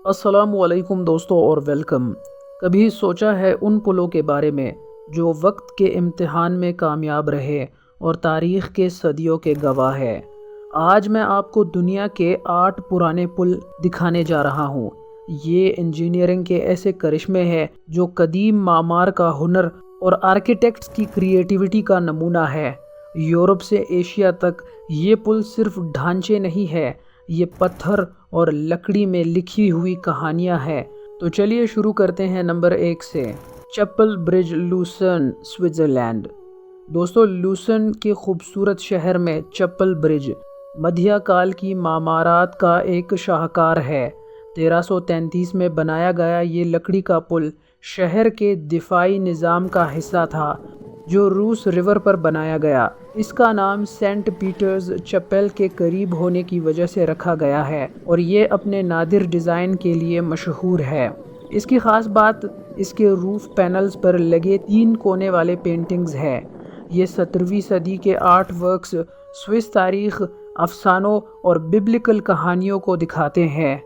السلام علیکم دوستوں اور ویلکم۔ کبھی سوچا ہے ان پلوں کے بارے میں جو وقت کے امتحان میں کامیاب رہے اور تاریخ کے صدیوں کے گواہ ہے؟ آج میں آپ کو دنیا کے 8 پرانے پل دکھانے جا رہا ہوں۔ یہ انجینئرنگ کے ایسے کرشمے ہیں جو قدیم معمار کا ہنر اور آرکیٹیکٹس کی کریٹیوٹی کا نمونہ ہے۔ یورپ سے ایشیا تک یہ پل صرف ڈھانچے نہیں ہے، یہ پتھر اور لکڑی میں لکھی ہوئی کہانیاں ہیں۔ تو چلیے شروع کرتے ہیں نمبر 1 سے۔ چیپل برج، لوسرن، سوئٹزرلینڈ۔ دوستو، لوسرن کے خوبصورت شہر میں چیپل برج مدھیہ کال کی معمارات کا ایک شاہکار ہے۔ 1333 میں بنایا گیا یہ لکڑی کا پل شہر کے دفاعی نظام کا حصہ تھا جو روس ریور پر بنایا گیا۔ اس کا نام سینٹ پیٹرز چیپل کے قریب ہونے کی وجہ سے رکھا گیا ہے اور یہ اپنے نادر ڈیزائن کے لیے مشہور ہے۔ اس کی خاص بات اس کے روف پینلز پر لگے 3 کونے والے پینٹنگز ہے۔ یہ 17ویں صدی کے آرٹ ورکس سوئس تاریخ، افسانوں اور ببلیکل کہانیوں کو دکھاتے ہیں،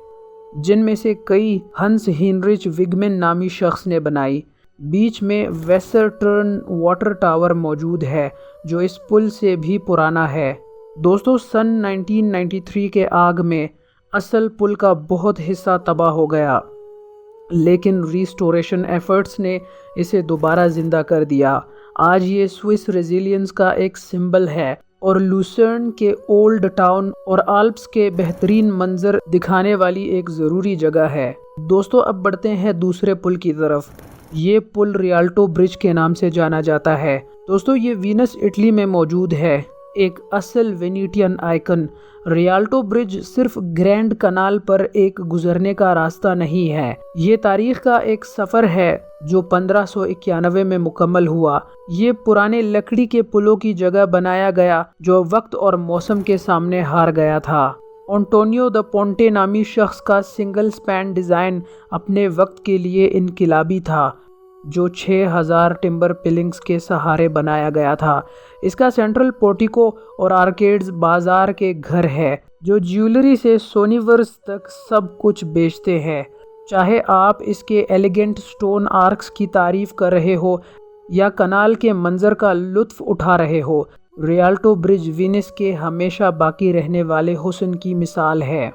جن میں سے کئی ہنس ہینریچ وگمن نامی شخص نے بنائی۔ بیچ میں ویسرٹرن واٹر ٹاور موجود ہے جو اس پل سے بھی پرانا ہے۔ دوستو، سن 1993 کے آگ میں اصل پل کا بہت حصہ تباہ ہو گیا، لیکن ریسٹوریشن ایفرٹس نے اسے دوبارہ زندہ کر دیا۔ آج یہ سوئس ریزیلینس کا ایک سمبل ہے اور لوسرن کے اولڈ ٹاؤن اور آلپس کے بہترین منظر دکھانے والی ایک ضروری جگہ ہے۔ دوستو، اب بڑھتے ہیں دوسرے پل کی طرف۔ یہ پل ریالٹو برج کے نام سے جانا جاتا ہے۔ دوستو، یہ وینس، اٹلی میں موجود ہے، ایک اصل وینیٹین آئیکن۔ ریالٹو برج صرف گرینڈ کنال پر ایک گزرنے کا راستہ نہیں ہے، یہ تاریخ کا ایک سفر ہے جو 1591 میں مکمل ہوا۔ یہ پرانے لکڑی کے پلوں کی جگہ بنایا گیا جو وقت اور موسم کے سامنے ہار گیا تھا۔ انٹونیو دا پونٹے نامی شخص کا سنگل سپین ڈیزائن اپنے وقت کے لیے انقلابی تھا، جو 6000 ٹمبر پلنگز کے سہارے بنایا گیا تھا۔ اس کا سینٹرل پورٹیکو اور آرکیڈز بازار کے گھر ہے جو جیولری سے سونیورز تک سب کچھ بیچتے ہیں۔ چاہے آپ اس کے ایلیگنٹ سٹون آرکس کی تعریف کر رہے ہو یا کنال کے منظر کا لطف اٹھا رہے ہو، ریالٹو برج وینس کے ہمیشہ باقی رہنے والے حسن کی مثال ہے۔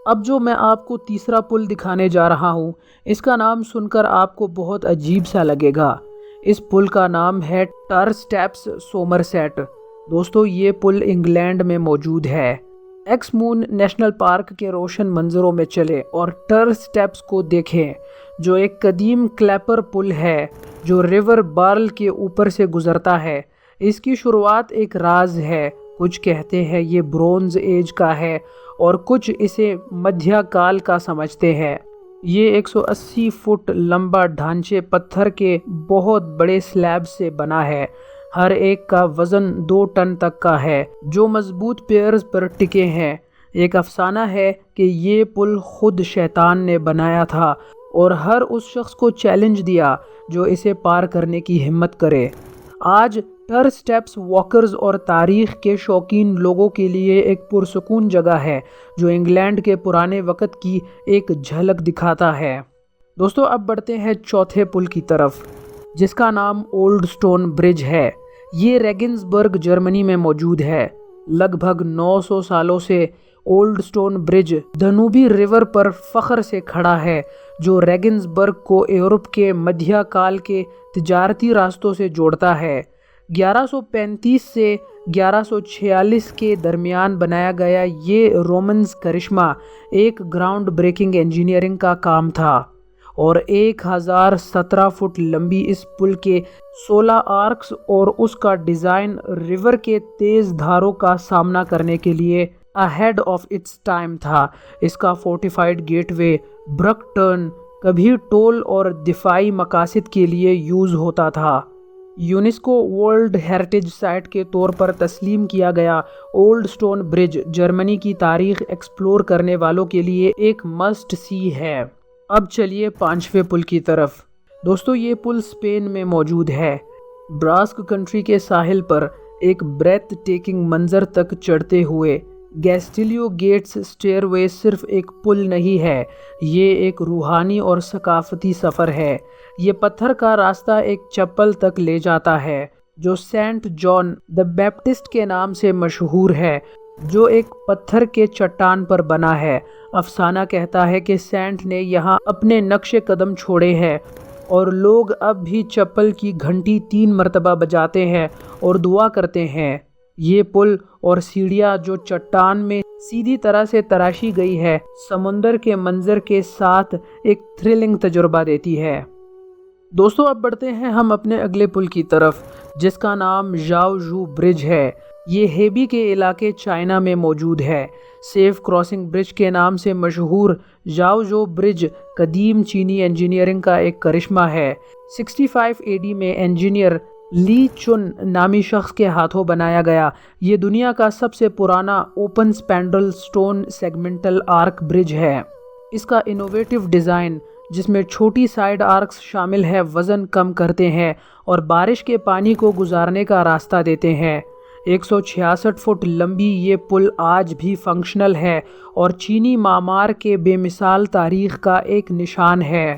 اب جو میں آپ کو تیسرا پل دکھانے جا رہا ہوں، اس کا نام سن کر آپ کو بہت عجیب سا لگے گا۔ اس پل کا نام ہے ٹر سٹیپس، سومرسیٹ۔ دوستو، یہ پل انگلینڈ میں موجود ہے۔ ایکس مون نیشنل پارک کے روشن منظروں میں چلے اور ٹر سٹیپس کو دیکھیں، جو ایک قدیم کلیپر پل ہے جو ریور بارل کے اوپر سے گزرتا ہے۔ اس کی شروعات ایک راز ہے، کچھ کہتے ہیں یہ برونز ایج کا ہے اور کچھ اسے مدھیہ کال کا سمجھتے ہیں۔ یہ 180 فٹ لمبا ڈھانچے پتھر کے بہت بڑے سلیب سے بنا ہے، ہر ایک کا وزن 2 ٹن تک کا ہے، جو مضبوط پیئرز پر ٹکے ہیں۔ ایک افسانہ ہے کہ یہ پل خود شیطان نے بنایا تھا اور ہر اس شخص کو چیلنج دیا جو اسے پار کرنے کی ہمت کرے۔ آج ٹر سٹیپس واکرز اور تاریخ کے شوقین لوگوں کے لیے ایک پرسکون جگہ ہے جو انگلینڈ کے پرانے وقت کی ایک جھلک دکھاتا ہے۔ دوستو، اب بڑھتے ہیں چوتھے پل کی طرف، جس کا نام اولڈ سٹون برج ہے۔ یہ ریگنسبرگ، جرمنی میں موجود ہے۔ لگ بھگ 900 سالوں سے اولڈ سٹون برج دنوبی ریور پر فخر سے کھڑا ہے، جو ریگنسبرگ کو یورپ کے مدھیہ کال کے تجارتی راستوں سے جوڑتا ہے۔ 1135 سے 1146 کے درمیان بنایا گیا یہ رومنز کرشمہ ایک گراؤنڈ بریکنگ انجینئرنگ کا کام تھا، اور 1017 فٹ لمبی اس پل کے 16 آرکس اور اس کا ڈیزائن ریور کے تیز دھاروں کا سامنا کرنے کے لیے اہیڈ آف اٹس ٹائم تھا۔ اس کا فورٹیفائڈ گیٹ وے برک ٹرن کبھی ٹول اور دفاعی مقاصد کے لیے یوز ہوتا تھا۔ یونیسکو ورلڈ ہیریٹیج سائٹ کے طور پر تسلیم کیا گیا اولڈ سٹون برج جرمنی کی تاریخ ایکسپلور کرنے والوں کے لیے ایک مسٹ سی ہے۔ اب چلیے 5ویں پل کی طرف۔ دوستو، یہ پل اسپین میں موجود ہے۔ براسک کنٹری کے ساحل پر ایک بریتھ ٹیکنگ منظر تک چڑھتے ہوئے گیسٹیلیو گیٹس اسٹیئر وے صرف ایک پل نہیں ہے، یہ ایک روحانی اور ثقافتی سفر ہے۔ یہ پتھر کا راستہ ایک چپل تک لے جاتا ہے جو سینٹ جان دی بیپٹسٹ کے نام سے مشہور ہے، جو ایک پتھر کے چٹان پر بنا ہے۔ افسانہ کہتا ہے کہ سینٹ نے یہاں اپنے نقش قدم چھوڑے ہیں اور لوگ اب بھی چپل کی گھنٹی 3 مرتبہ بجاتے ہیں اور دعا کرتے ہیں۔ یہ پل اور سیڑھیاں جو چٹان میں سیدھی طرح سے تراشی گئی ہے، سمندر کے منظر کے ساتھ ایک تھرلنگ تجربہ دیتی ہے۔ دوستو اب بڑھتے ہیں ہم اپنے اگلے پل کی طرف، جس کا نام ژاؤ برج ہے۔ یہ ہیبی کے علاقے چائنا میں موجود ہے۔ سیف کراسنگ برج کے نام سے مشہور ژاؤ برج قدیم چینی انجینئرنگ کا ایک کرشمہ ہے۔ 65 AD میں انجینئر لی چن نامی شخص کے ہاتھوں بنایا گیا۔ یہ دنیا کا سب سے پرانا اوپن سپینڈرل سٹون سیگمنٹل آرک برج ہے۔ اس کا انوویٹو ڈیزائن، جس میں چھوٹی سائیڈ آرکس شامل ہے، وزن کم کرتے ہیں اور بارش کے پانی کو گزارنے کا راستہ دیتے ہیں۔ 166 فٹ لمبی یہ پل آج بھی فنکشنل ہے اور چینی معمار کے بے مثال تاریخ کا ایک نشان ہے۔